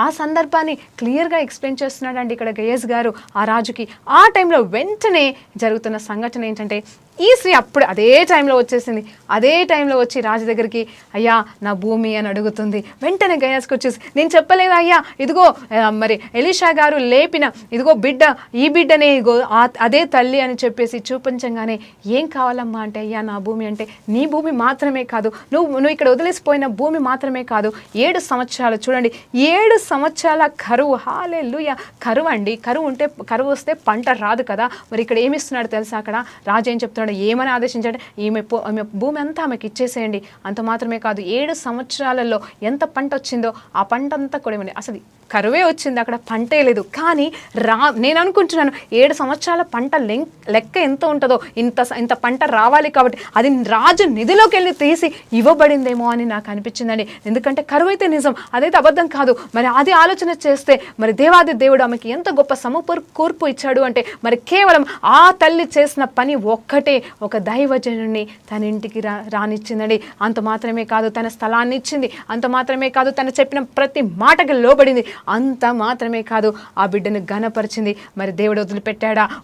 ఆ సందర్భాన్ని క్లియర్గా ఎక్స్ప్లెయిన్ చేస్తున్నాడండి ఇక్కడ గయాజ్ గారు ఆ రాజుకి. ఆ టైంలో వెంటనే జరుగుతున్న సంఘటన ఏంటంటే, ఈ స్త్రీ అప్పుడు అదే టైంలో వచ్చేసింది. అదే టైంలో వచ్చి రాజు దగ్గరికి, అయ్యా నా భూమి అని అడుగుతుంది. వెంటనే గయాజ్కి వచ్చేసి, నేను చెప్పలేదు అయ్యా, ఇదిగో మరి ఎలీషా గారు లేపిన ఇదిగో బిడ్డ, ఈ బిడ్డనే ఇదిగో అదే తల్లి అని చెప్పేసి చూపించగానే, ఏం కావాలమ్మా అంటే, అయ్యా నా భూమి అంటే, నీ భూమి మాత్రమే కాదు, నువ్వు ఇక్కడ వదిలేసిపోయిన భూమి మాత్రమే కాదు, 7 సంవత్సరాలు చూడండి, 7 సంవత్సరాల కరువు. హల్లెలూయా. కరువు అండి, కరువు వస్తే పంట రాదు కదా. మరి ఇక్కడ ఏమిస్తున్నాడు తెలుసా? అక్కడ రాజు ఏం చెప్తున్నాడు, ఏమని ఆదేశించాడు, ఈమె భూమి అంతా ఆమెకి ఇచ్చేసేయండి. అంత మాత్రమే కాదు, 7 సంవత్సరాలలో ఎంత పంట వచ్చిందో ఆ పంట అంతా కూడా అసలు కరువే వచ్చింది, అక్కడ పంటే లేదు. కానీ నేను అనుకుంటున్నాను 7 సంవత్సరాల పంట లెక్క ఎంత ఉంటుందో, ఇంత పంట రావాలి కాబట్టి అది రాజు నిధిలోకి వెళ్ళి తీసి ఇవ్వబడిందేమో అని నాకు అనిపించిందండి. ఎందుకంటే కరువు అయితే నిజం, అదైతే అబద్ధం కాదు. మరి అది ఆలోచన చేస్తే మరి దేవాది దేవుడు ఆమెకి ఎంత గొప్ప కూర్పు ఇచ్చాడు అంటే, మరి కేవలం ఆ తల్లి చేసిన పని ఒక్కటే ఒక దైవజనుడిని తన ఇంటికి రానిచ్చిందండి. అంత మాత్రమే కాదు, తన స్థలాన్ని ఇచ్చింది. అంత మాత్రమే కాదు, తను చెప్పిన ప్రతి మాటకి లోబడింది. అంత మాత్రమే కాదు, ఆ బిడ్డను ఘనపరిచింది. మరి దేవుడు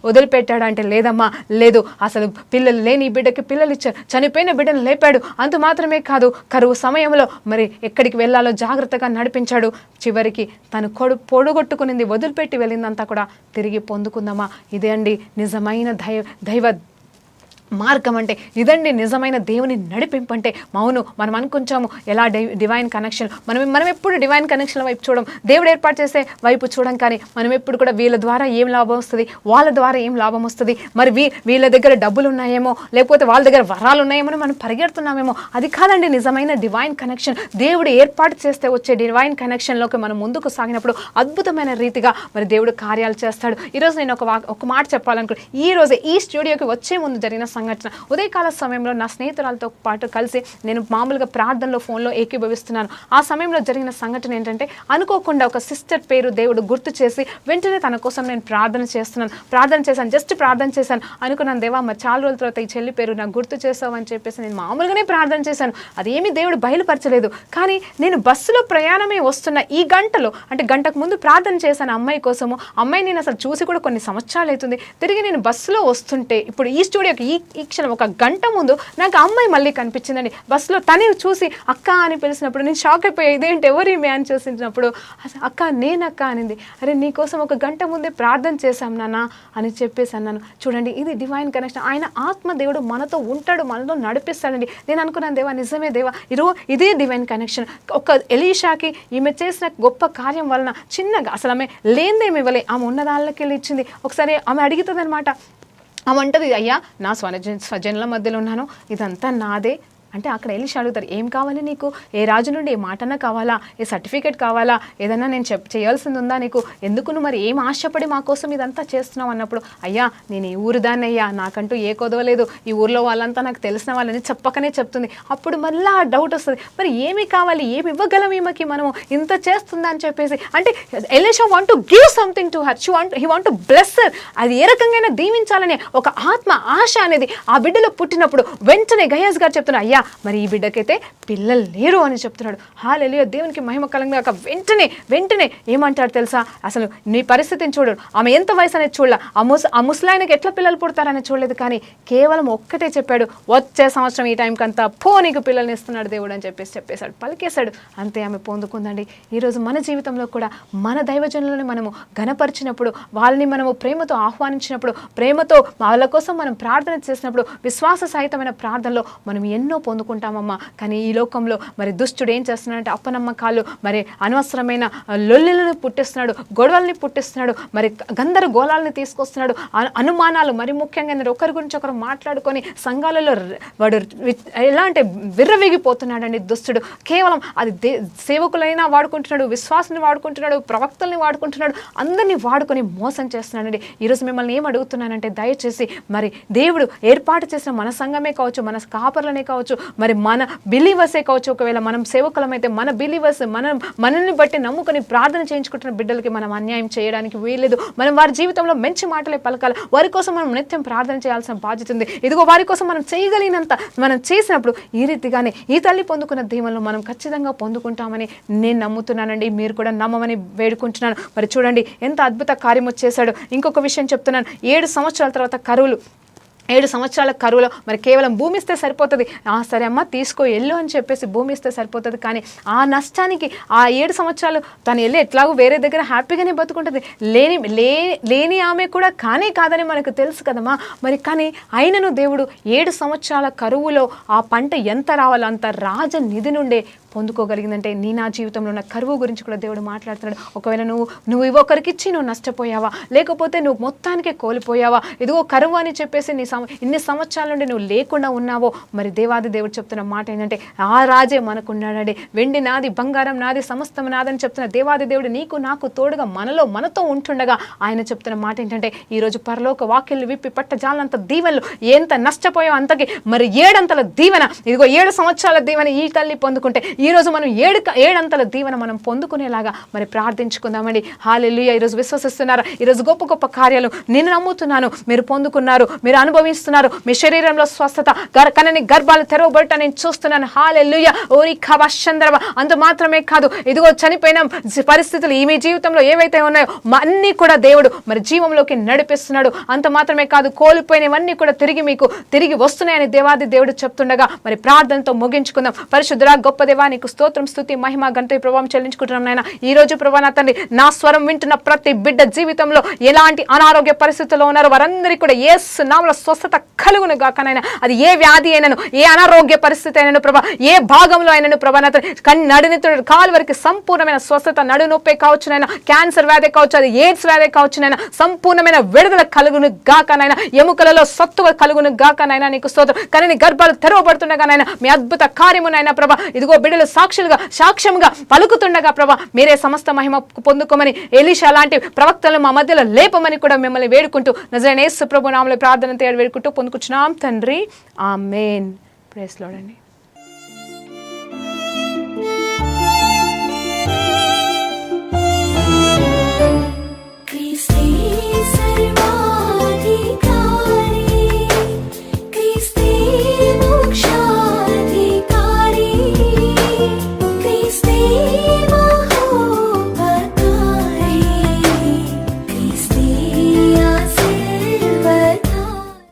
వదిలిపెట్టాడా అంటే లేదమ్మా, లేదు. అసలు పిల్లలు లేని ఈ బిడ్డకి పిల్లలు ఇచ్చారు, చనిపోయిన బిడ్డను లేపాడు. అంత మాత్రమే కాదు, కరువు సమయంలో మరి ఎక్కడికి వెళ్ళాలో జాగ్రత్తగా నడిపించాడు. చివరికి తను పొడగొట్టుకునింది వదిలిపెట్టి వెళ్ళిందంతా కూడా తిరిగి పొందుకుందామా. ఇదే అండి నిజమైన దైవ మార్గం అంటే, ఇదండి నిజమైన దేవుని నడిపింపు అంటే. మౌను మనం అనుకుంటాము ఎలా డివైన్ కనెక్షన్, మనం ఎప్పుడు డివైన్ కనెక్షన్ వైపు చూడం, దేవుడు ఏర్పాటు చేసే వైపు చూడం. కానీ మనం ఎప్పుడు కూడా వీళ్ళ ద్వారా ఏం లాభం వస్తుంది, వాళ్ళ ద్వారా ఏం లాభం వస్తుంది, మరి వీళ్ళ దగ్గర డబ్బులు ఉన్నాయేమో, లేకపోతే వాళ్ళ దగ్గర వరాలు ఉన్నాయేమో మనం పరిగెడుతున్నామేమో. అది కాదండి నిజమైన డివైన్ కనెక్షన్. దేవుడు ఏర్పాటు చేస్తే వచ్చే డివైన్ కనెక్షన్లోకి మనం ముందుకు సాగినప్పుడు అద్భుతమైన రీతిగా మరి దేవుడు కార్యాలు చేస్తాడు. ఈరోజు నేను ఒక మాట చెప్పాలనుకో, ఈ రోజే ఈ స్టూడియోకి వచ్చే ముందు జరిగిన సంఘటన. ఉదయకాల సమయంలో నా స్నేహితురాలతో పాటు కలిసి నేను మామూలుగా ప్రార్థనలో ఫోన్లో ఏకీభవిస్తున్నాను. ఆ సమయంలో జరిగిన సంఘటన ఏంటంటే, అనుకోకుండా ఒక సిస్టర్ పేరు దేవుడు గుర్తు చేసి వెంటనే తన కోసం నేను ప్రార్థన చేశాను. జస్ట్ ప్రార్థన చేశాను. అనుకున్నాను, దేవా మరి చాలా రోజుల తర్వాత ఈ చెల్లి పేరు నాకు గుర్తు చేసావు అని చెప్పేసి నేను మామూలుగానే ప్రార్థన చేశాను. అదేమీ దేవుడు బయలుపరచలేదు. కానీ నేను బస్సులో ప్రయాణమే వస్తున్న ఈ గంటలో, అంటే గంటకు ముందు ప్రార్థన చేశాను అమ్మాయి కోసము. అమ్మాయి నేను అసలు చూసి కూడా కొన్ని సంవత్సరాలు అవుతుంది. తిరిగి నేను బస్సులో వస్తుంటే, ఇప్పుడు ఈ స్టూడియోకి ఈ ఈ క్షణం ఒక గంట ముందు నాకు ఆ అమ్మాయి మళ్ళీ కనిపించిందండి బస్సులో. తనే చూసి అక్క అని పిలిచినప్పుడు నేను షాక్ అయిపోయి ఇదేంటి ఎవరి మే అని చూసినప్పుడు అక్క నేనక్క అనింది. అరే నీకోసం ఒక గంట ముందే ప్రార్థన చేశాం నాన్న అని చెప్పేసి అన్నాను. చూడండి ఇది డివైన్ కనెక్షన్. ఆయన ఆత్మదేవుడు మనతో ఉంటాడు, మనతో నడిపిస్తాడండి. నేను అనుకున్నాను దేవా నిజమే దేవా ఇదే డివైన్ కనెక్షన్. ఒక ఎలీషాకి ఈమె చేసిన గొప్ప కార్యం వలన చిన్నగా అసలు ఆమె లేనిదేమి ఇవ్వలే, ఆమె ఉన్నదాళ్ళకి వెళ్ళి ఇచ్చింది. ఒకసారి ఆమె అడుగుతుంది అనమాట. ఆమె అంటది అయ్యా నా స్వజనుల మధ్యలో ఉన్నాను, ఇదంతా నాదే అంటే అక్కడ ఎలీషా అడుగుతారు ఏం కావాలి నీకు, ఏ రాజు నుండి ఏ మాటన్నా కావాలా, ఏ సర్టిఫికేట్ కావాలా, ఏదన్నా నేను చేయాల్సింది ఉందా నీకు, ఎందుకు నువ్వు మరి ఏం ఆశపడి మా కోసం ఇదంతా చేస్తున్నావు అన్నప్పుడు అయ్యా నేను ఈ ఊరు దాన్ని అయ్యా, నాకంటూ ఏ కొదవలేదు, ఈ ఊర్లో వాళ్ళంతా నాకు తెలిసిన వాళ్ళని చెప్పకనే చెప్తుంది. అప్పుడు మళ్ళీ ఆ డౌట్ వస్తుంది మరి ఏమి కావాలి, ఏమి ఇవ్వగలం ఈమెకి మనము ఇంత చేస్తుందా అని చెప్పేసి. అంటే Elisha want to give something to her, he want to bless her. అది ఏ రకంగా దీవించాలనే ఒక ఆత్మ ఆశ అనేది ఆ బిడ్డలో పుట్టినప్పుడు వెంటనే గయాజ్ గారు చెప్తున్నారు అయ్యా మరి ఈ బిడ్డకైతే పిల్లలు లేరు అని చెప్తున్నాడు. హల్లెలూయా దేవునికి మహిమ కలంగాక. వెంటనే ఏమంటాడు తెలుసా, అసలు నీ పరిస్థితిని చూడడు. ఆమె ఎంత వయసు అనేది చూడలే, ఆ ముసలాయనకి ఎట్లా పిల్లలు పుడతారని చూడలేదు, కానీ కేవలం ఒక్కటే చెప్పాడు వచ్చే సంవత్సరం ఈ టైంకి అంతా నీకు పిల్లల్ని ఇస్తున్నాడు దేవుడు అని చెప్పేశాడు, పలికేశాడు. అంతే ఆమె పొందుకుందండి. ఈరోజు మన జీవితంలో కూడా మన దైవజనులను మనము ఘనపరిచినప్పుడు, వాళ్ళని మనము ప్రేమతో ఆహ్వానించినప్పుడు, ప్రేమతో వాళ్ళ కోసం మనం ప్రార్థన చేసినప్పుడు, విశ్వాస సహితమైన ప్రార్థనలో మనం ఎన్నో పొందుకుంటామమ్మా. కానీ ఈ లోకంలో మరి దుష్టుడు ఏం చేస్తున్నాడంటే అపనమ్మకాలు, మరి అనవసరమైన లొల్లులను పుట్టిస్తున్నాడు, గొడవల్ని పుట్టిస్తున్నాడు, మరి గందరగోళాలని తీసుకొస్తున్నాడు, అనుమానాలు, మరి ముఖ్యంగా ఒకరి గురించి ఒకరు మాట్లాడుకొని సంఘాలలో వాడు ఎలా అంటే విర్రవీగిపోతున్నాడండి దుష్టుడు. కేవలం అది సేవకులైనా వాడుకుంటున్నాడు, విశ్వాసాన్ని వాడుకుంటున్నాడు, ప్రవక్తల్ని వాడుకుంటున్నాడు, అందరినీ వాడుకొని మోసం చేస్తున్నాడండి. ఈరోజు మిమ్మల్ని ఏం అడుగుతున్నానంటే దయచేసి మరి దేవుడు ఏర్పాటు చేసిన మన సంఘమే కావచ్చు, మన కాపర్లనే కావచ్చు, మరి మన బిలీవర్సే కావచ్చు, ఒకవేళ మనం సేవకులమైతే మన బిలీవర్స్ మనల్ని బట్టి నమ్ముకొని ప్రార్థన చేయించుకుంటున్న బిడ్డలకి మనం అన్యాయం చేయడానికి వీల్లేదు. మనం వారి జీవితంలో మంచి మాటలే పలకాలి, వారి కోసం మనం నిత్యం ప్రార్థన చేయాల్సిన బాధ్యత ఉంది. ఇదిగో వారి కోసం మనం చేయగలిగినంత మనం చేసినప్పుడు ఈ రీతిగానే ఈ తల్లి పొందుకున్న దీవెనలు మనం ఖచ్చితంగా పొందుకుంటామని నేను నమ్ముతున్నానండి. మీరు కూడా నమ్మమని వేడుకుంటున్నాను. మరి చూడండి ఎంత అద్భుత కార్యం చేశాడు. ఇంకొక విషయం చెప్తున్నాను, 7 సంవత్సరాల తర్వాత కరువులు, 7 సంవత్సరాల కరువులో మరి కేవలం భూమి ఇస్తే సరిపోతుంది, సరే అమ్మ తీసుకో ఎల్లు అని చెప్పేసి భూమి ఇస్తే సరిపోతుంది. కానీ ఆ నష్టానికి ఆ 7 సంవత్సరాలు తను వెళ్ళి ఎట్లాగో వేరే దగ్గర హ్యాపీగానే బతుకుంటుంది. లేని ఆమె కూడా కాదని మనకు తెలుసు కదమ్మా. మరి కానీ అయినను దేవుడు 7 సంవత్సరాల కరువులో ఆ పంట ఎంత రావాలో అంత రాజనిధి నుండే పొందుకోగలిగిందంటే నా జీవితంలో ఉన్న కరువు గురించి కూడా దేవుడు మాట్లాడుతున్నాడు. ఒకవేళ నువ్వు ఇవ్వొకరికి ఇచ్చి నువ్వు నష్టపోయావా, లేకపోతే నువ్వు మొత్తానికే కోల్పోయావా, ఇదిగో కరువు అని చెప్పేసి ఇన్ని సంవత్సరాల నుండి నువ్వు లేకుండా ఉన్నావో, మరి దేవాది దేవుడు చెప్తున్న మాట ఏంటంటే ఆ రాజే మనకున్నాడండి. వెండి నాది, బంగారం నాది, సమస్తం నాదని చెప్తున్న దేవాది దేవుడు నీకు నాకు తోడుగా మనతో ఉంటుండగా ఆయన చెప్తున్న మాట ఏంటంటే ఈరోజు పరలోక వాక్యలు విప్పి పట్టజాలంత దీవెనలు, ఎంత నష్టపోయావు అంతకి మరి 7 అంతల దీవెన, ఇదిగో 7 సంవత్సరాల దీవెన ఈ తల్లి పొందుకుంటే ఈరోజు మనం 7 అంతల దీవెన మనం పొందుకునేలాగా మరి ప్రార్థించుకుందామండి. హల్లెలూయా. ఈరోజు విశ్వసిస్తున్నారు, ఈరోజు గొప్ప గొప్ప కార్యాలు నేను నమ్ముతున్నాను మీరు పొందుకున్నారు, మీరు అనుభవిస్తున్నారు. మీ శరీరంలో స్వస్థత, కనని గర్భాలు తెరవబడట నేను చూస్తున్నాను. హల్లెలూయా. ఓరి కబశంద్రవ. అంత మాత్రమే కాదు, ఇదిగో చనిపోయిన పరిస్థితులు ఈ మీ జీవితంలో ఏవైతే ఉన్నాయో అన్నీ కూడా దేవుడు మరి జీవంలోకి నడిపిస్తున్నాడు. అంత మాత్రమే కాదు, కోల్పోయినవన్నీ కూడా తిరిగి వస్తున్నాయని దేవాది దేవుడు చెప్తుండగా మరి ప్రార్థనతో ముగించుకుందాం. పరిశుద్ధుడా గొప్ప దేవా నీకు స్తోత్రం, స్తుతి, మహిమ, ఘనత, ప్రభావం చెల్లించుకుంటున్నాం నాయన. ఈ రోజు ప్రభా నా తండ్రి నా స్వరం వింటున్న ప్రతి బిడ్డ జీవితంలో ఎలాంటి అనారోగ్య పరిస్థితుల్లో ఉన్నారో వారందరికీ కూడా యేసు నామములో స్వస్థత కలుగును గాక నాయన. అది ఏ వ్యాధి అయినను, ఏ అనారోగ్య పరిస్థితి అయినను ప్రభా, ఏ భాగంలో అయినను ప్రభా నా తండ్రి నడునెత్తుడు కాలు వరకు సంపూర్ణమైన స్వస్థత, నడు నొప్పి కావచ్చు నాయన, క్యాన్సర్ వ్యాధి కావచ్చు, అది ఎయిడ్స్ వ్యాధి కావచ్చు నాయన, సంపూర్ణమైన విడుదల కలుగును గాక నాయన. ఎముకలలో సత్తువ కలుగును గాక నాయన. నీకు స్తోత్రం. కానీ గర్భాలు తెరవబడుతుండగా నాయన మీ అద్భుత కార్యము నాయన ప్రభా, ఇదిగో బిడ్డలు సాక్ష్యంగా పలుకుతుండగా ప్రభా మీరే సమస్త మహిమ పొందుకోమని, ఎలీషా లాంటి ప్రవక్తలు మా మధ్యలో లేపమని కూడా మిమ్మల్ని వేడుకుంటూ నజరేయుడైన యేసు ప్రభు నామములో ప్రార్థన వేడుకుంటూ పొందుకుంటున్నాం తండ్రి. ఆమేన్. ప్రైజ్ లార్డ్ అండి.